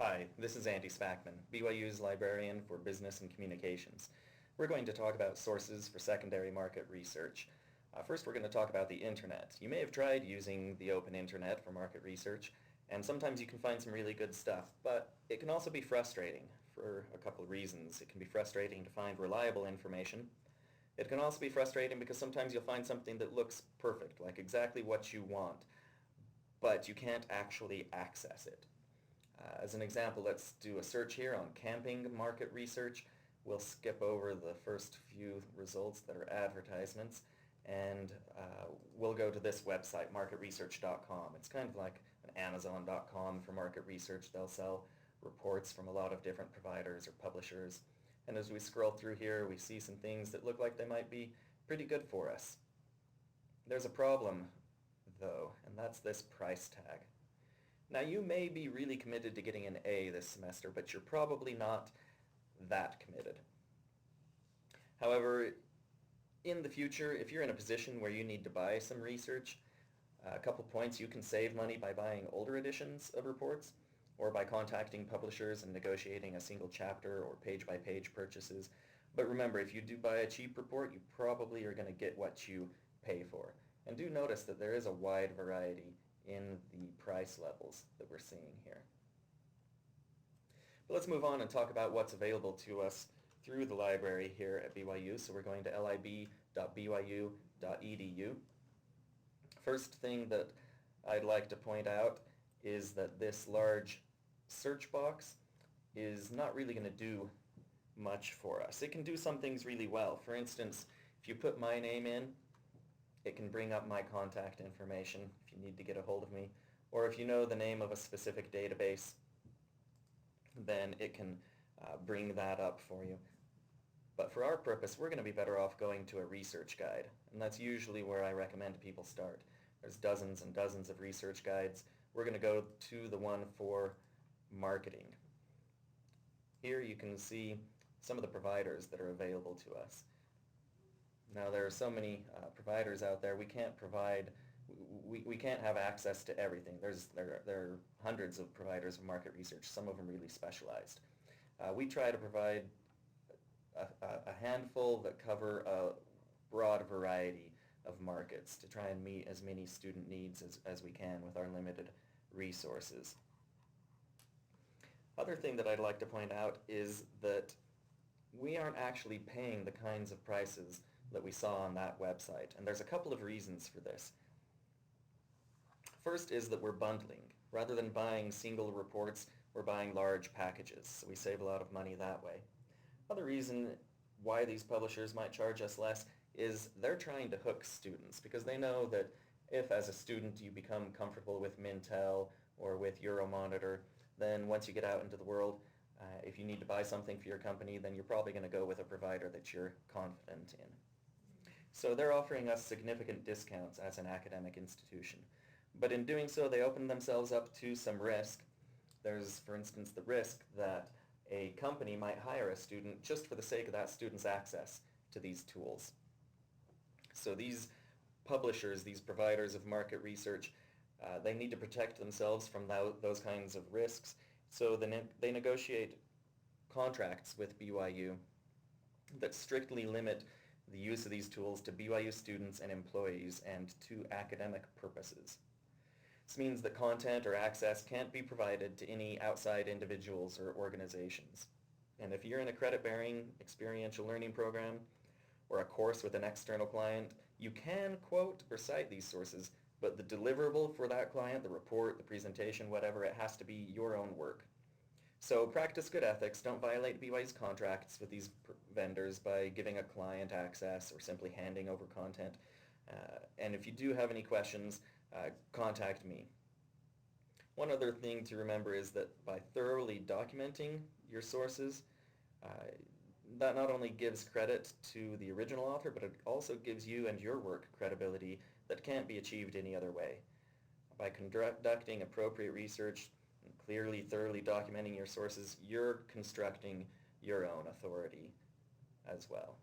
Hi, this is Andy Spackman, BYU's librarian for Business and Communications. We're going to talk about sources for secondary market research. First, we're going to talk about the internet. You may have tried using the open internet for market research, and sometimes you can find some really good stuff, but it can also be frustrating for a couple of reasons. It can be frustrating to find reliable information. It can also be frustrating because sometimes you'll find something that looks perfect, like exactly what you want, but you can't actually access it. As an example, let's do a search here on camping market research. We'll skip over the first few results that are advertisements, and we'll go to this website, marketresearch.com. It's kind of like an Amazon.com for market research. They'll sell reports from a lot of different providers or publishers. And as we scroll through here, we see some things that look like they might be pretty good for us. There's a problem, though, and that's this price tag. Now, you may be really committed to getting an A this semester, but you're probably not that committed. However, in the future, if you're in a position where you need to buy some research, a couple points: you can save money by buying older editions of reports or by contacting publishers and negotiating a single chapter or page-by-page purchases. But remember, if you do buy a cheap report, you probably are going to get what you pay for. And do notice that there is a wide variety in the price levels that we're seeing here. But let's move on and talk about what's available to us through the library here at BYU. So we're going to lib.byu.edu. First thing that I'd like to point out is that this large search box is not really going to do much for us. It can do some things really well. For instance, if you put my name in, it can bring up my contact information if you need to get a hold of me. Or if you know the name of a specific database, then it can bring that up for you. But for our purpose, we're going to be better off going to a research guide. And that's usually where I recommend people start. There's dozens and dozens of research guides. We're going to go to the one for marketing. Here you can see some of the providers that are available to us. Now, there are so many providers out there, we can't have access to everything. There are hundreds of providers of market research, some of them really specialized. We try to provide a handful that cover a broad variety of markets to try and meet as many student needs as we can with our limited resources. Other thing that I'd like to point out is that we aren't actually paying the kinds of prices that we saw on that website, and there's a couple of reasons for this. First is that we're bundling. Rather than buying single reports, we're buying large packages, so we save a lot of money that way. Another reason why these publishers might charge us less is they're trying to hook students, because they know that if as a student you become comfortable with Mintel or with Euromonitor, then once you get out into the world, if you need to buy something for your company, then you're probably going to go with a provider that you're confident in. So they're offering us significant discounts as an academic institution. But in doing so, they open themselves up to some risk. There's, for instance, the risk that a company might hire a student just for the sake of that student's access to these tools. So these publishers, these providers of market research, they need to protect themselves from those kinds of risks. So they negotiate contracts with BYU that strictly limit the use of these tools to BYU students and employees and to academic purposes. This means that content or access can't be provided to any outside individuals or organizations. And if you're in a credit-bearing experiential learning program or a course with an external client, you can quote or cite these sources, but the deliverable for that client, the report, the presentation, whatever, it has to be your own work. So practice good ethics. Don't violate BYU's contracts with these vendors by giving a client access or simply handing over content. And if you do have any questions, contact me. One other thing to remember is that by thoroughly documenting your sources, that not only gives credit to the original author, but it also gives you and your work credibility that can't be achieved any other way. By conducting appropriate research and clearly, thoroughly documenting your sources, you're constructing your own authority as well.